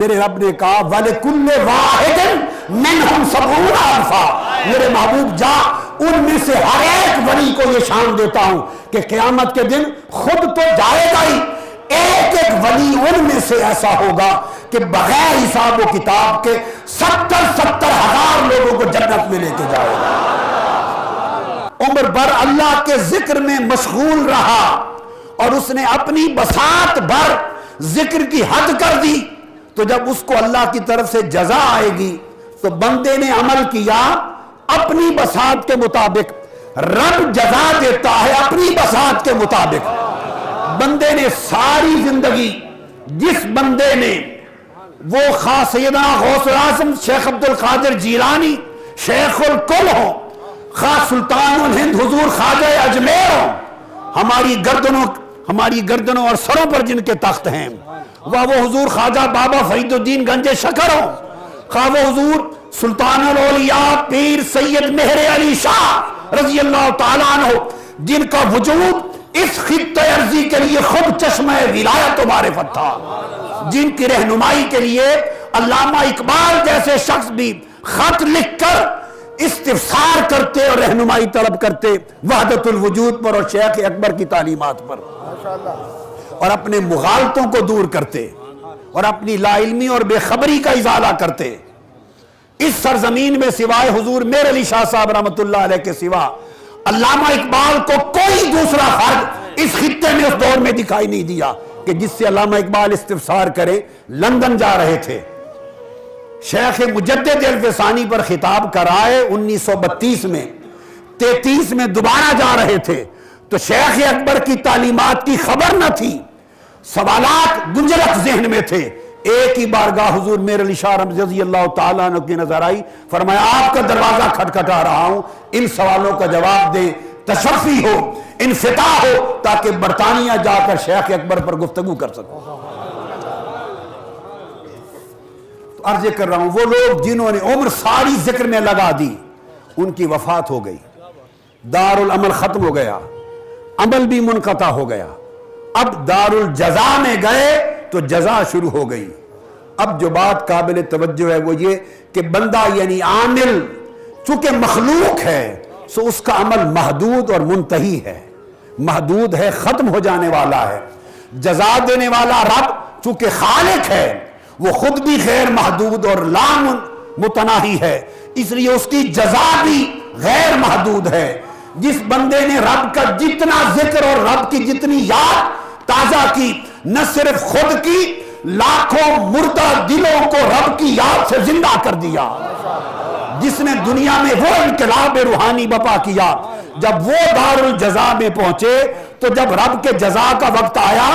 میرے رب نے کہا وَلِكُلِّ وَاحِدٍ مِّنْهُمْ سَبْعُونَ أَلْفًا، میرے محبوب جا ان میں سے ہر ایک ولی کو یہ شان دیتا ہوں کہ قیامت کے دن خود تو جائے گا ہی، ایک ایک ولی ان میں سے ایسا ہوگا کہ بغیر حساب و کتاب کے 70,000 لوگوں کو جنت میں لے کے جائے گا۔ عمر بھر اللہ کے ذکر میں مشغول رہا اور اس نے اپنی بساط بھر ذکر کی حد کر دی، تو جب اس کو اللہ کی طرف سے جزا آئے گی تو بندے نے عمل کیا اپنی بساط کے مطابق، رب جزا دیتا ہے اپنی بساط کے مطابق۔ بندے نے ساری زندگی، جس بندے نے وہ خاص سیدنا غوث الاعظم شیخ عبد القادر جیلانی شیخ الکل ہو، خاص سلطان الہند حضور خواجہ اجمیر ہو، ہماری گردنوں اور سروں پر جن کے تخت ہیں، وہ حضور خواجہ بابا فرید الدین گنج شکر ہو، خواہ وہ حضور سلطان الاولیاء پیر سید مہر علی شاہ رضی اللہ تعالیٰ عنہ، جن کا وجود اس خطہ ارضی کے لیے خود چشمہ ولایت و معرفت تھا، جن کی رہنمائی کے لیے علامہ اقبال جیسے شخص بھی خط لکھ کر استفسار کرتے اور رہنمائی طلب کرتے وحدت الوجود پر اور شیخ اکبر کی تعلیمات پر، اور اپنے مغالطوں کو دور کرتے اور اپنی لا علمی اور بے خبری کا ازالہ کرتے۔ اس سرزمین میں سوائے حضور میر علی شاہ صاحب رحمۃ اللہ علیہ کے سوا علامہ اقبال کو کوئی دوسرا فرد اس خطے میں اس دور میں دکھائی نہیں دیا کہ جس سے علامہ اقبال استفسار کرے۔ لندن جا رہے تھے، شیخ مجدد الفسانی پر خطاب کرائے 1932 میں، 33 میں دوبارہ جا رہے تھے تو شیخ اکبر کی تعلیمات کی خبر نہ تھی، سوالات گنجلک ذہن میں تھے۔ ایک ہی بارگاہ حضور میر علی شاہ رضی اللہ تعالیٰ عنہ کی نظر آئی، فرمایا آپ کا دروازہ کھٹکھٹا رہا ہوں، ان سوالوں کا جواب دیں، تشفی ہو، انفتاح ہو، تاکہ برطانیہ جا کر شیخ اکبر پر گفتگو کر سکو۔ تو عرض کر رہا ہوں وہ لوگ جنہوں نے عمر ساری ذکر میں لگا دی، ان کی وفات ہو گئی، دار العمل ختم ہو گیا، عمل بھی منقطع ہو گیا، اب دار الجزا میں گئے تو جزا شروع ہو گئی۔ اب جو بات قابل توجہ ہے وہ یہ کہ بندہ یعنی عامل چونکہ مخلوق ہے، سو اس کا عمل محدود اور منتہی ہے، محدود ہے، ختم ہو جانے والا ہے۔ جزا دینے والا رب چونکہ خالق ہے، وہ خود بھی غیر محدود اور لا متناہی ہے، اس لیے اس کی جزا بھی غیر محدود ہے۔ جس بندے نے رب کا جتنا ذکر اور رب کی جتنی یاد تازہ کی، نہ صرف خود کی، لاکھوں مردہ دلوں کو رب کی یاد سے زندہ کر دیا، جس نے دنیا میں وہ انقلاب روحانی بپا کیا۔ جب وہ دار الجزا میں پہنچے تو جب رب کے جزا کا وقت آیا،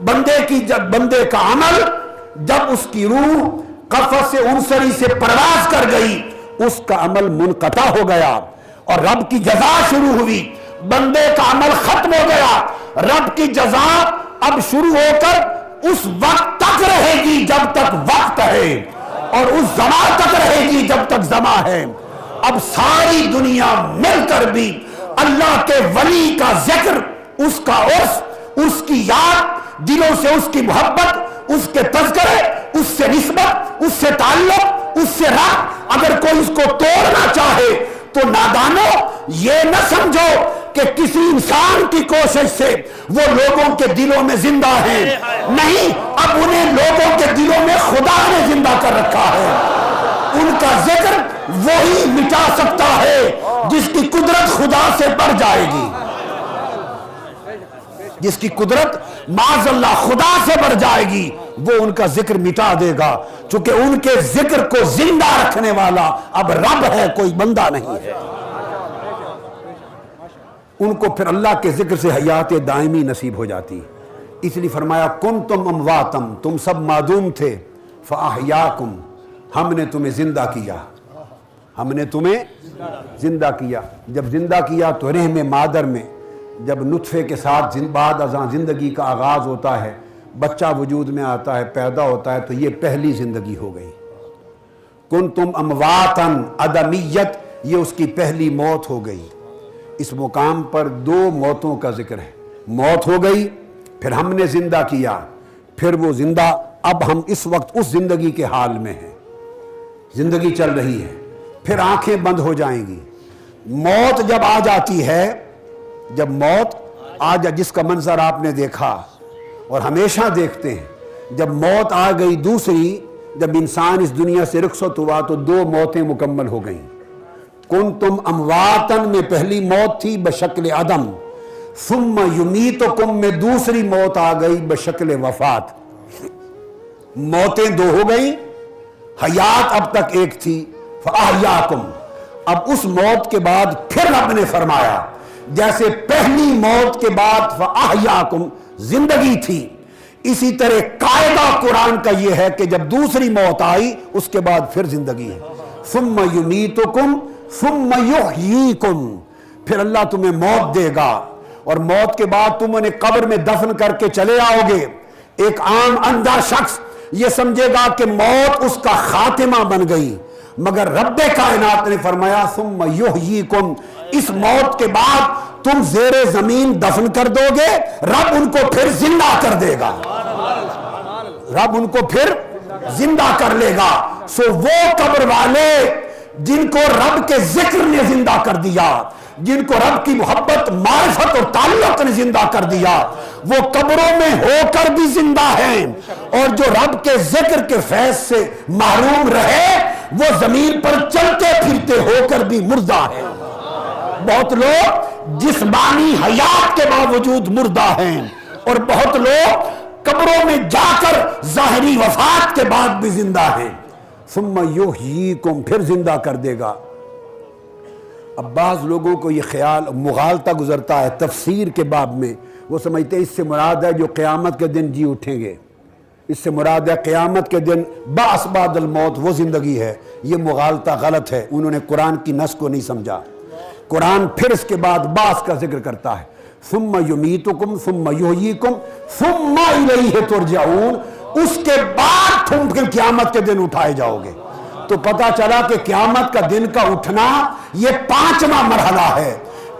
بندے کا عمل، جب اس کی روح قفس عنصری سے پرواز کر گئی، اس کا عمل منقطع ہو گیا اور رب کی جزا شروع ہوئی۔ بندے کا عمل ختم ہو گیا، رب کی جزا اب شروع ہو کر اس وقت تک رہے گی جب تک وقت ہے، اور اس زمان تک رہے گی جب تک زمان ہے۔ اب ساری دنیا مل کر بھی اللہ کے ولی کا ذکر، اس کا عرس، اس کی یاد، دلوں سے اس کی محبت، اس کے تذکرے، اس سے نسبت، اس سے تعلق، اس سے ربط، اگر کوئی اس کو توڑنا چاہے تو نادانو یہ نہ سمجھو کہ کسی انسان کی کوشش سے وہ لوگوں کے دلوں میں زندہ ہیں، نہیں، اب انہیں لوگوں کے دلوں میں خدا نے زندہ کر رکھا ہے۔ ان کا ذکر وہی مٹا سکتا ہے جس کی قدرت خدا سے بڑھ جائے گی، جس کی قدرت معاذ اللہ خدا سے بڑھ جائے گی، وہ ان کا ذکر مٹا دے گا، چونکہ ان کے ذکر کو زندہ رکھنے والا اب رب ہے، کوئی بندہ نہیں ہے۔ ان کو پھر اللہ کے ذکر سے حیات دائمی نصیب ہو جاتی، اس لیے فرمایا کنتم امواتم، تم سب معدوم تھے، فاحیاکم، ہم نے تمہیں زندہ کیا، ہم نے تمہیں زندہ کیا۔ جب زندہ کیا تو رحم مادر میں جب نطفے کے ساتھ بعد ازاں زندگی کا آغاز ہوتا ہے، بچہ وجود میں آتا ہے، پیدا ہوتا ہے، تو یہ پہلی زندگی ہو گئی۔ کنتم امواتن، عدمیت، یہ اس کی پہلی موت ہو گئی۔ اس مقام پر دو موتوں کا ذکر ہے، موت ہو گئی، پھر ہم نے زندہ کیا، پھر وہ زندہ اب ہم اس وقت اس زندگی کے حال میں ہیں، زندگی چل رہی ہے، پھر آنکھیں بند ہو جائیں گی۔ موت جب آ جاتی ہے، جب موت آ جا، جس کا منظر آپ نے دیکھا اور ہمیشہ دیکھتے ہیں، جب موت آ گئی دوسری، جب انسان اس دنیا سے رخصت ہوا تو 2 موتیں مکمل ہو گئیں۔ کنتم امواتن میں پہلی موت تھی بشکل عدم، ثم یمیتکم میں دوسری موت آ گئی بشکل وفات۔ موتیں 2 ہو گئیں، حیات اب تک ایک تھی، فاحیاکم۔ اب اس موت کے بعد پھر رب نے فرمایا جیسے پہلی موت کے بعد فاحیاکم زندگی تھی، اسی طرح قاعدہ قرآن کا یہ ہے کہ جب دوسری موت آئی اس کے بعد پھر زندگی ہے۔ ثم یمیتکم ثم یحییکم، پھر اللہ تمہیں موت دے گا اور موت کے بعد تم انہیں قبر میں دفن کر کے چلے آؤ گے۔ ایک عام اندھا شخص یہ سمجھے گا کہ موت اس کا خاتمہ بن گئی، مگر رب کائنات نے فرمایا ثم یحییکم، اس موت کے بعد تم زیر زمین دفن کر دو گے، رب ان کو پھر زندہ کر دے گا، رب ان کو پھر زندہ کر لے گا۔ سو وہ قبر والے جن کو رب کے ذکر نے زندہ کر دیا، جن کو رب کی محبت، معرفت اور تعلق نے زندہ کر دیا، وہ قبروں میں ہو کر بھی زندہ ہیں، اور جو رب کے ذکر کے فیض سے محروم رہے وہ زمین پر چلتے پھرتے ہو کر بھی مردہ ہیں۔ بہت لوگ جسمانی حیات کے باوجود مردہ ہیں، اور بہت لوگ قبروں میں جا کر ظاہری وفات کے بعد بھی زندہ ہیں۔ ثم یحییکم، پھر زندہ کر دے گا۔ اب بعض لوگوں کو یہ خیال مغالطہ گزرتا ہے تفسیر کے باب میں، وہ سمجھتے ہیں اس سے مراد ہے جو قیامت کے دن جی اٹھیں گے، اس سے مراد ہے قیامت کے دن بعث بعد الموت، وہ زندگی ہے۔ یہ مغالطہ غلط ہے، انہوں نے قرآن کی نص کو نہیں سمجھا۔ قرآن پھر اس کے بعد بعث کا ذکر کرتا ہے، ثم یمیتکم ثم یحییکم ثم الیہ ترجعون، اس کے بعد تم پھر قیامت کے دن اٹھائے جاؤ گے۔ تو پتا چلا کہ قیامت کا دن کا اٹھنا یہ 5واں مرحلہ ہے۔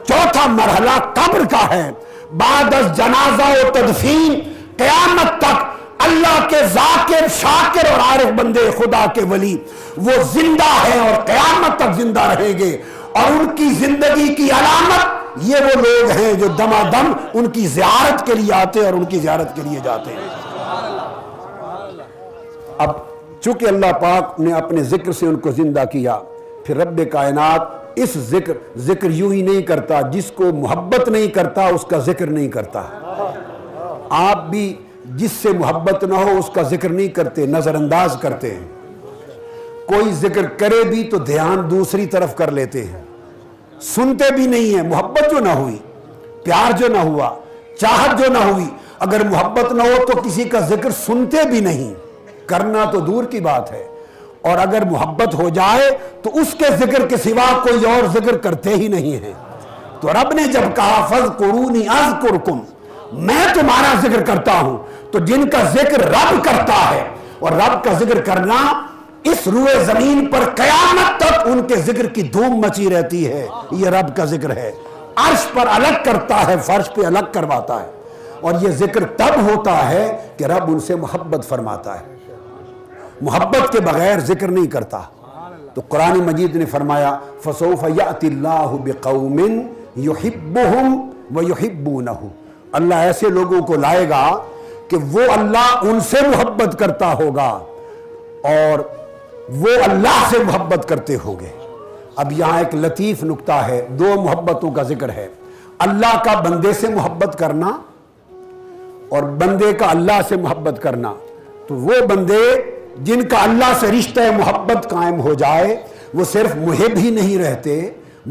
4تھا مرحلہ قبر کا ہے۔ بعد از جنازہ و تدفین، قیامت تک اللہ کے ذاکر، شاکر اور عارف بندے خدا کے ولی وہ زندہ ہیں اور قیامت تک زندہ رہیں گے، اور ان کی زندگی کی علامت یہ وہ لوگ ہیں جو دمادم ان کی زیارت کے لیے آتے اور ان کی زیارت کے لیے جاتے ہیں۔ اب چونکہ اللہ پاک نے اپنے ذکر سے ان کو زندہ کیا، پھر رب کائنات اس ذکر یوں ہی نہیں کرتا، جس کو محبت نہیں کرتا اس کا ذکر نہیں کرتا۔ آپ بھی جس سے محبت نہ ہو اس کا ذکر نہیں کرتے، نظر انداز کرتے ہیں۔ کوئی ذکر کرے بھی تو دھیان دوسری طرف کر لیتے ہیں، سنتے بھی نہیں ہیں۔ محبت جو نہ ہوئی، پیار جو نہ ہوا، چاہت جو نہ ہوئی، اگر محبت نہ ہو تو کسی کا ذکر سنتے بھی نہیں، کرنا تو دور کی بات ہے، اور اگر محبت ہو جائے تو اس کے ذکر کے سوا کوئی اور ذکر کرتے ہی نہیں ہیں۔ تو رب نے جب کہا فَاذْكُرُونِي أَذْكُرْكُمْ، میں تمہارا ذکر کرتا ہوں، تو جن کا ذکر رب کرتا ہے، اور رب کا ذکر کرنا اس روئے زمین پر قیامت تک ان کے ذکر کی دھوم مچی رہتی ہے، یہ رب کا ذکر ہے۔ عرش پر الگ کرتا ہے، فرش پہ الگ کرواتا ہے، اور یہ ذکر تب ہوتا ہے کہ رب ان سے محبت فرماتا ہے، محبت کے بغیر ذکر نہیں کرتا۔ تو قرآن مجید نے فرمایا فَسَوْفَ يَأْتِ اللَّهُ بِقَوْمٍ يُحِبُّهُمْ وَيُحِبُّونَهُ، اللہ ایسے لوگوں کو لائے گا کہ وہ اللہ ان سے محبت کرتا ہوگا اور وہ اللہ سے محبت کرتے ہوں گے۔ اب یہاں ایک لطیف نکتہ ہے، 2 محبتوں کا ذکر ہے، اللہ کا بندے سے محبت کرنا اور بندے کا اللہ سے محبت کرنا۔ تو وہ بندے جن کا اللہ سے رشتہ محبت قائم ہو جائے وہ صرف محب ہی نہیں رہتے،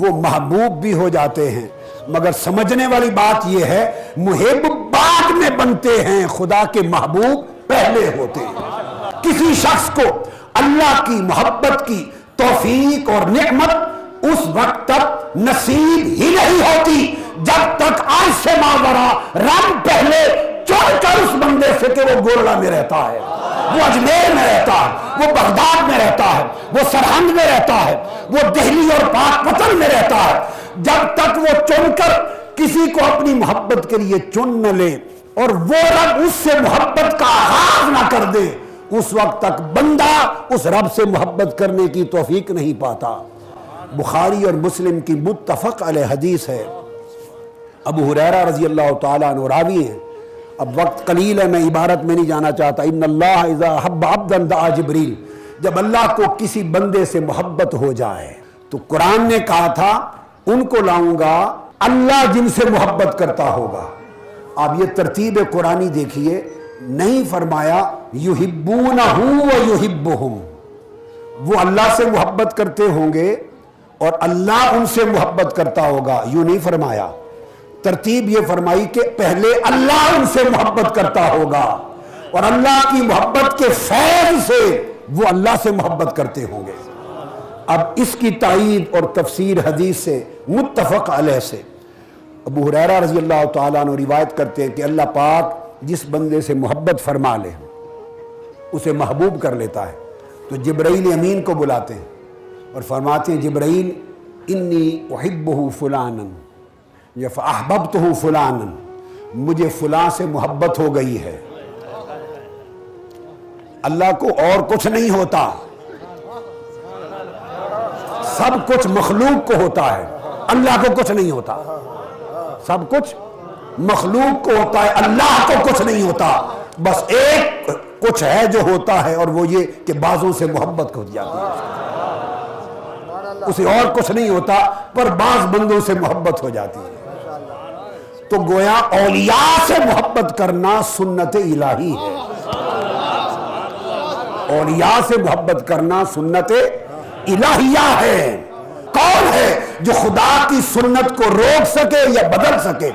وہ محبوب بھی ہو جاتے ہیں۔ مگر سمجھنے والی بات یہ ہے محب بعد میں بنتے ہیں، خدا کے محبوب پہلے ہوتے ہیں۔ کسی شخص کو اللہ کی محبت کی توفیق اور نعمت اس وقت تک نصیب ہی نہیں ہوتی جب تک عرش سے ماورا رب پہلے چڑھ کر اس بندے سے کہ وہ گورڑا میں رہتا ہے، وہ اجمیر میں رہتا ہے، وہ بغداد میں رہتا ہے، وہ سرہند میں رہتا ہے، وہ دہلی اور پاک پتن میں رہتا ہے، جب تک وہ چن کر کسی کو اپنی محبت کے لیے چن نہ لے اور وہ رب اس سے محبت کا آغاز نہ کر دے اس وقت تک بندہ اس رب سے محبت کرنے کی توفیق نہیں پاتا۔ بخاری اور مسلم کی متفق علیہ حدیث ہے، ابو ہریرہ رضی اللہ تعالیٰ عنہ راوی ہیں۔ اب وقت قلیل ہے، میں عبارت میں نہیں جانا چاہتا۔ ان اللہ اذا حب عبدا دعا جبریل، جب اللہ کو کسی بندے سے محبت ہو جائے تو قرآن نے کہا تھا ان کو لاؤں گا اللہ جن سے محبت کرتا ہوگا۔ آپ یہ ترتیب قرآنی دیکھیے، نہیں فرمایا یحبونہ و یحبہم، وہ اللہ سے محبت کرتے ہوں گے اور اللہ ان سے محبت کرتا ہوگا، یوں نہیں فرمایا۔ ترتیب یہ فرمائی کہ پہلے اللہ ان سے محبت کرتا ہوگا اور اللہ کی محبت کے فیض سے وہ اللہ سے محبت کرتے ہوں گے۔ اب اس کی تائید اور تفسیر حدیث سے متفق علیہ سے ابو ہریرہ رضی اللہ تعالیٰ عنہ روایت کرتے ہیں کہ اللہ پاک جس بندے سے محبت فرما لے اسے محبوب کر لیتا ہے، تو جبرائیل امین کو بلاتے ہیں اور فرماتے ہیں جبرائیل انی احبہ فلانا یا فاحببتہ فلانا، مجھے فلاں سے محبت ہو گئی ہے۔ اللہ کو اور کچھ نہیں ہوتا، سب کچھ مخلوق کو ہوتا ہے، اللہ کو کچھ نہیں ہوتا۔ سب کچھ مخلوق کو ہوتا ہے، اللہ کو کچھ نہیں ہوتا۔ بس ایک کچھ ہے جو ہوتا ہے اور وہ یہ کہ بعضوں سے محبت ہو جاتی ہے، اسے اور کچھ نہیں ہوتا پر بعض بندوں سے محبت ہو جاتی ہے۔ تو گویا اولیاء سے محبت کرنا سنت الہی ہے، اولیاء سے محبت کرنا سنت الہیہ ہے۔ کون ہے جو خدا کی سنت کو روک سکے یا بدل سکے؟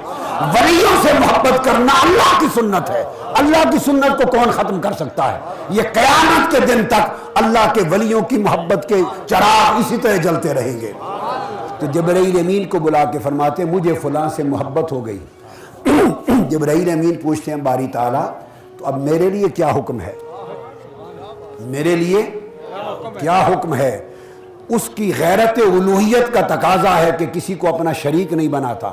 ولیوں سے محبت کرنا اللہ کی سنت ہے، اللہ کی سنت کو کون ختم کر سکتا ہے؟ یہ قیامت کے دن تک اللہ کے ولیوں کی محبت کے چراغ اسی طرح جلتے رہیں گے۔ تو جبرائیل امین کو بلا کے فرماتے مجھے فلاں سے محبت ہو گئی۔ جبرائیل امین پوچھتے ہیں باری تعالیٰ تو اب میرے لیے کیا حکم ہے؟ میرے لیے کیا حکم ہے؟ اس کی غیرت الوہیت کا تقاضا ہے کہ کسی کو اپنا شریک نہیں بناتا۔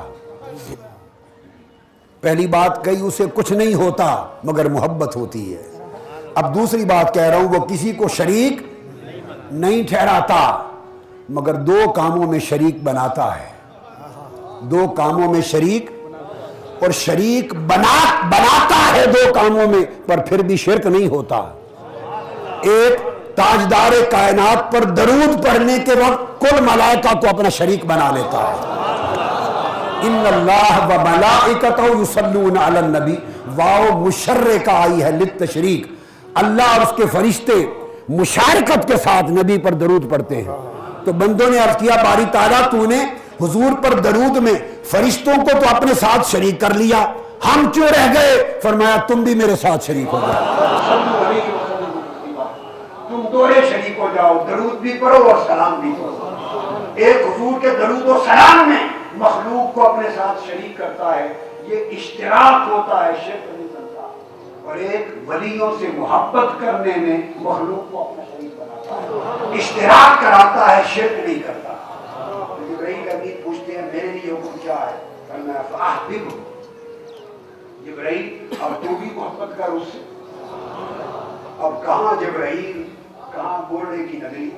پہلی بات کہی اسے کچھ نہیں ہوتا مگر محبت ہوتی ہے۔ اب دوسری بات کہہ رہا ہوں وہ کسی کو شریک نہیں ٹھہراتا مگر دو کاموں میں شریک بناتا ہے، دو کاموں میں شریک، اور شریک بناتا ہے دو کاموں میں پر پھر بھی شرک نہیں ہوتا۔ ایک تاجدار کائنات پر درود پڑھنے کے وقت کل ملائکہ کو اپنا شریک بنا لیتا ہے۔ ان اللہ و ملائکتہ یصلون علی النبی، واو مشرکہ آئی ہے للتشریک، اللہ اور اس کے فرشتے مشارکت کے ساتھ نبی پر درود پڑھتے ہیں۔ تو بندوں نے عرض کیا باری تعالیٰ تو نے حضور پر درود میں فرشتوں کو تو اپنے ساتھ شریک کر لیا، ہم کیوں رہ گئے؟ فرمایا تم بھی میرے ساتھ شریک ہو جاؤ، تم دورے شریک ہو جاؤ، درود بھی پڑھو اور سلام بھی پڑھو۔ ایک حضور کے درود و سلام میں مخلوق کو اپنے ساتھ شریک کرتا ہے، یہ اشتراک ہوتا ہے، شرک نہیں کرتا۔ اور ایک ولیوں سے محبت کرنے میں مخلوق کو اپنا شریک بناتا ہے، اشتراک کراتا ہے، شرک نہیں کرتا۔ جبرائیل امین پوچھتے ہیں میرے لیے حکم کیا ہے؟ فرمایا فاحببہ، جبرائیل اب تو بھی محبت کر اس سے۔ اب کہاں جبرائیل، کہاں بولنے کی نگری،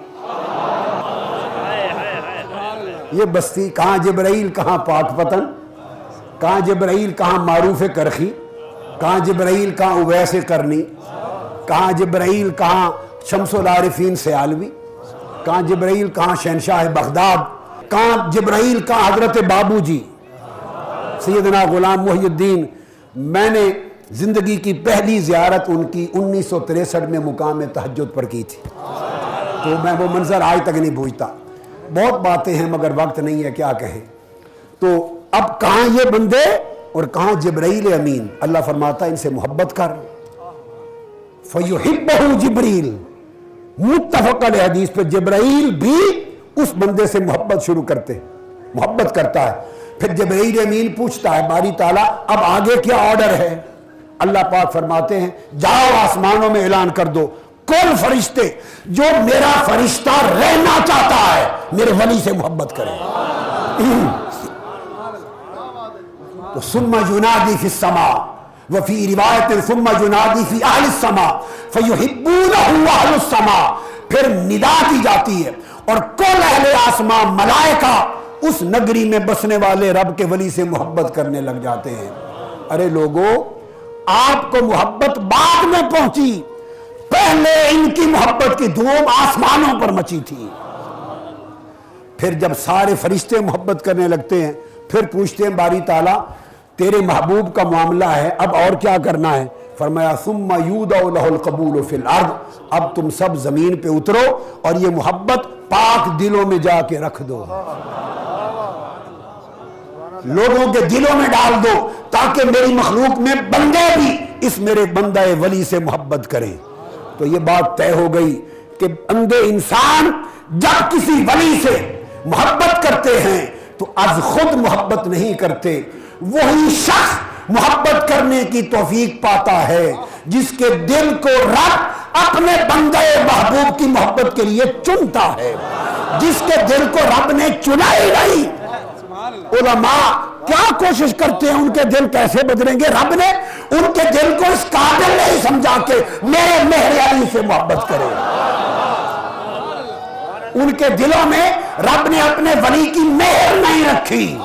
یہ بستی کہاں جبرائیل، کہاں پاک پتن، کہاں جبرائیل، کہاں معروف کرخی، کہاں جبرائیل، کہاں اویس کرنی، کہاں جبرائیل، کہاں شمس العارفین سیالوی، کہاں جبرائیل، کہاں شہنشاہ بغداد، کہاں جبرائیل، کہاں حضرت بابو جی سیدنا غلام محی الدین۔ میں نے زندگی کی پہلی زیارت ان کی 1963 میں مقام تہجد پر کی تھی، تو میں وہ منظر آج تک نہیں بھولتا۔ بہت باتیں ہیں مگر وقت نہیں ہے کیا کہیں۔ تو اب کہاں یہ بندے اور کہاں جبرائیل امین؟ اللہ فرماتا ہے ان سے محبت کر، فَيُحِبَّهُ جبریل، متفق علیہ حدیث پہ جبرائیل بھی اس بندے سے محبت شروع محبت کرتا ہے۔ پھر جبرائیل امین پوچھتا ہے باری تعالیٰ اب آگے کیا آرڈر ہے؟ اللہ پاک فرماتے ہیں جاؤ آسمانوں میں اعلان کر دو کل فرشتے جو میرا فرشتہ رہنا چاہتا ہے میرے ولی سے محبت کرے۔ تو ثم ینادی فی السماء، وفی روایت ثم ینادی فی اہل السماء فیحبونہ اہل السماء، پھر ندا دی جاتی ہے اور کل اہل آسمان ملائکہ اس نگری میں بسنے والے رب کے ولی سے محبت کرنے لگ جاتے ہیں۔ ارے لوگوں، آپ کو محبت بعد میں پہنچی، پہلے ان کی محبت کی دھوم آسمانوں پر مچی تھی۔ پھر جب سارے فرشتے محبت کرنے لگتے ہیں، پھر پوچھتے ہیں باری تعالیٰ تیرے محبوب کا معاملہ ہے، اب اور کیا کرنا ہے؟ فرمایا ثم یودع لہ القبول فی الارض، اب تم سب زمین پہ اترو اور یہ محبت پاک دلوں میں جا کے رکھ دو، لوگوں کے دلوں میں ڈال دو، تاکہ میری مخلوق میں بندے بھی اس میرے بندہ ولی سے محبت کریں۔ تو یہ بات طے ہو گئی کہ اندھے انسان جب کسی ولی سے محبت کرتے ہیں تو از خود محبت نہیں کرتے، وہی شخص محبت کرنے کی توفیق پاتا ہے جس کے دل کو رب اپنے بندے محبوب کی محبت کے لیے چنتا ہے، جس کے دل کو رب نے چنا ہی نہیں۔ علماء کیا کوشش کرتے ہیں ان کے دل کیسے بدلیں گے؟ رب نے ان کے دل کو اس قابل نہیں سمجھا کہ میرے مہر علی سے محبت کرے۔ ان کے دلوں میں رب نے اپنے ولی کی مہر نہیں رکھی،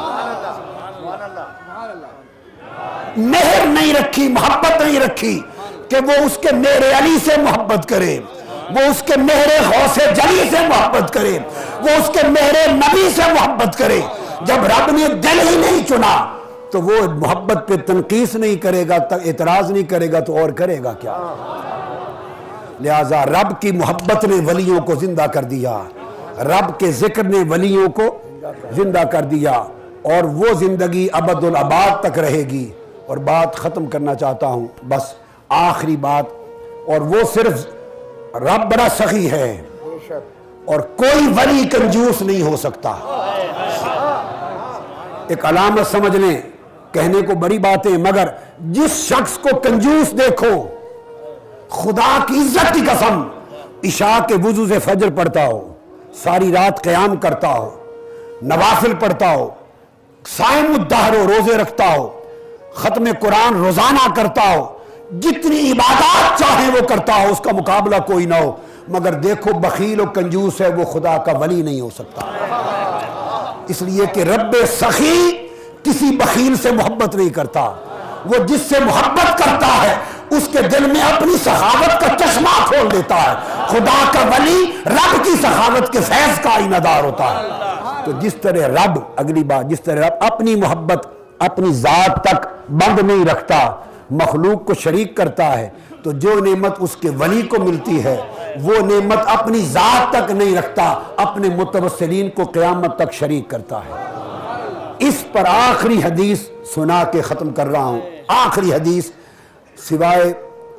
مہر نہیں رکھی، محبت نہیں رکھی کہ وہ اس کے مہر علی سے محبت کرے، وہ اس کے مہر غوث جلی سے محبت کرے، وہ اس کے مہر نبی سے محبت کرے۔ جب رب نے دل ہی نہیں چنا تو وہ محبت پہ تنقیس نہیں کرے گا، اعتراض نہیں کرے گا تو اور کرے گا کیا؟ لہذا رب کی محبت نے ولیوں کو زندہ کر دیا، رب کے ذکر نے ولیوں کو زندہ کر دیا، اور وہ زندگی ابد الاباد تک رہے گی۔ اور بات ختم کرنا چاہتا ہوں، بس آخری بات، اور وہ صرف رب بڑا سخی ہے اور کوئی ولی کنجوس نہیں ہو سکتا۔ ایک علامت سمجھ لیں، کہنے کو بڑی باتیں، مگر جس شخص کو کنجوس دیکھو، خدا کی عزت کی قسم، عشاء کے وضو سے فجر پڑھتا ہو، ساری رات قیام کرتا ہو، نوافل پڑھتا ہو، صائم الدہر ہو، روزے رکھتا ہو، ختم قرآن روزانہ کرتا ہو، جتنی عبادات چاہیں وہ کرتا ہو، اس کا مقابلہ کوئی نہ ہو، مگر دیکھو بخیل و کنجوس ہے، وہ خدا کا ولی نہیں ہو سکتا۔ اس لیے کہ رب سخی کسی بخیل سے محبت نہیں کرتا، وہ جس سے محبت کرتا ہے اس کے دل میں اپنی سخاوت کا چشمہ کھول دیتا ہے۔ خدا کا ولی رب کی سخاوت کے فیض کا عینادار ہوتا ہے۔ تو جس طرح رب، اگلی بات، جس طرح رب اپنی محبت اپنی ذات تک بند نہیں رکھتا، مخلوق کو شریک کرتا ہے، تو جو نعمت اس کے ولی کو ملتی ہے وہ نعمت اپنی ذات تک نہیں رکھتا، اپنے متوسلین کو قیامت تک شریک کرتا ہے۔ اس پر آخری حدیث سنا کے ختم کر رہا ہوں۔ آخری حدیث سوائے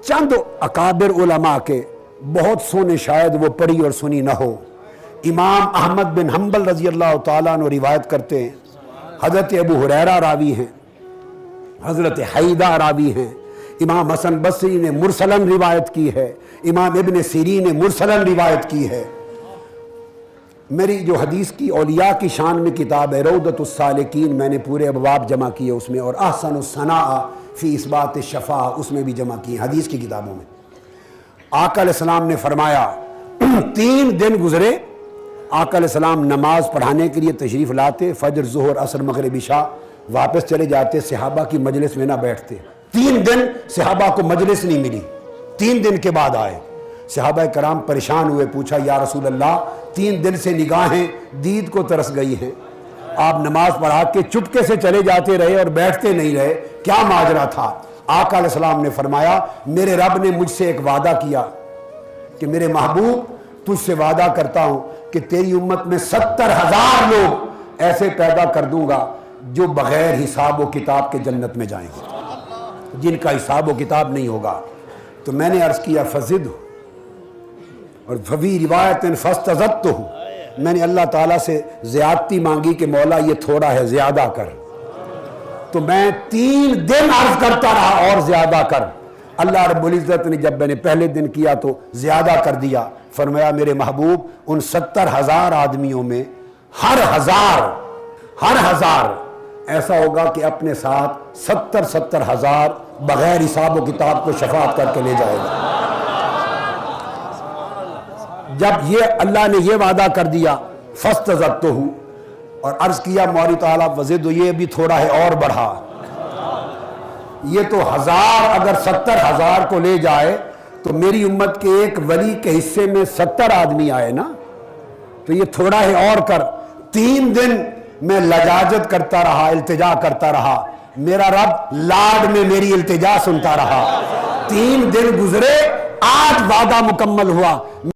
چند اکابر علماء کے، بہت سونے شاید وہ پڑھی اور سنی نہ ہو۔ امام احمد بن حنبل رضی اللہ تعالیٰ عنہ روایت کرتے ہیں، حضرت ابو ہریرہ راوی ہیں، حضرت حیدہ راوی ہیں، امام حسن بصری نے مرسلن روایت کی ہے، امام ابن سیرین نے مرسلن روایت کی ہے۔ میری جو حدیث کی اولیاء کی شان میں کتاب ہے روضۃ السالکین، میں نے پورے ابواب جمع کیے اس میں، اور احسن الثناء فی اثبات الشفاعہ اس میں بھی جمع کیے حدیث کی کتابوں میں۔ آقا علیہ السلام نے فرمایا 3 دن گزرے، آقا علیہ السلام نماز پڑھانے کے لیے تشریف لاتے، فجر ظہر عصر مغرب عشاء، واپس چلے جاتے، صحابہ کی مجلس میں نہ بیٹھتے۔ 3 دن صحابہ کو مجلس نہیں ملی، 3 دن کے بعد آئے، صحابہ کرام پریشان ہوئے، پوچھا یا رسول اللہ 3 دن سے نگاہیں دید کو ترس گئی ہیں، آپ نماز پڑھا کے چپکے سے چلے جاتے رہے اور بیٹھتے نہیں رہے، کیا ماجرا تھا؟ آقا علیہ السلام نے فرمایا میرے رب نے مجھ سے ایک وعدہ کیا کہ میرے محبوب تجھ سے وعدہ کرتا ہوں کہ تیری امت میں 70,000 لوگ ایسے پیدا کر دوں گا جو بغیر حساب و کتاب کے جنت میں جائیں گے، جن کا حساب و کتاب نہیں ہوگا۔ تو میں نے عرض کیا فزد، اور فوی روایت فاستزدتہ، میں نے اللہ تعالیٰ سے زیادتی مانگی کہ مولا یہ تھوڑا ہے زیادہ کر، تو میں 3 دن عرض کرتا رہا اور زیادہ کر۔ اللہ رب العزت نے جب میں نے پہلے دن کیا تو زیادہ کر دیا، فرمایا میرے محبوب ان 70,000 آدمیوں میں ہر ہزار ایسا ہوگا کہ اپنے ساتھ 70,000 بغیر حساب و کتاب کو شفاعت کر کے لے جائے گا۔ جب یہ اللہ نے یہ وعدہ کر دیا فاستزدتہ، اور عرض کیا موری تعالیٰ وزد، یہ بھی تھوڑا ہے اور بڑھا، یہ تو 1000 اگر 70,000 کو لے جائے تو میری امت کے ایک ولی کے حصے میں 70 آدمی آئے نا، تو یہ تھوڑا ہے اور کر۔ 3 دن میں لجاجت کرتا رہا، التجا کرتا رہا، میرا رب لاڈ میں میری التجا سنتا رہا۔ 3 دن گزرے، 8 وعدہ مکمل ہوا۔